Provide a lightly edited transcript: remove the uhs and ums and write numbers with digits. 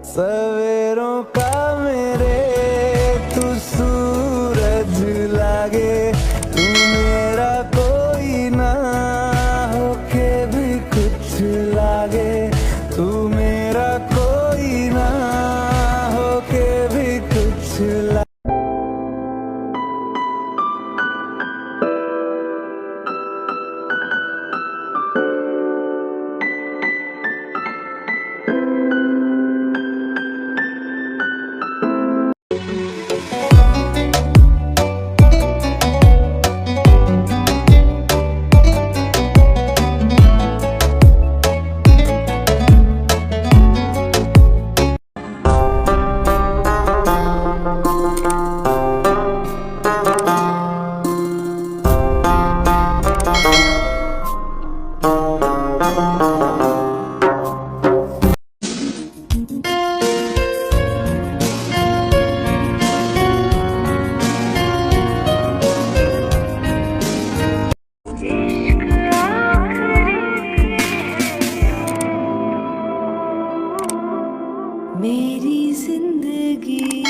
सवेरों का मेरे तू सूरज लागे, तू मेरा कोई ना होके भी कुछ लागे, तू मेरा कोई ना होके भी कुछ लागे। मेरी जिंदगी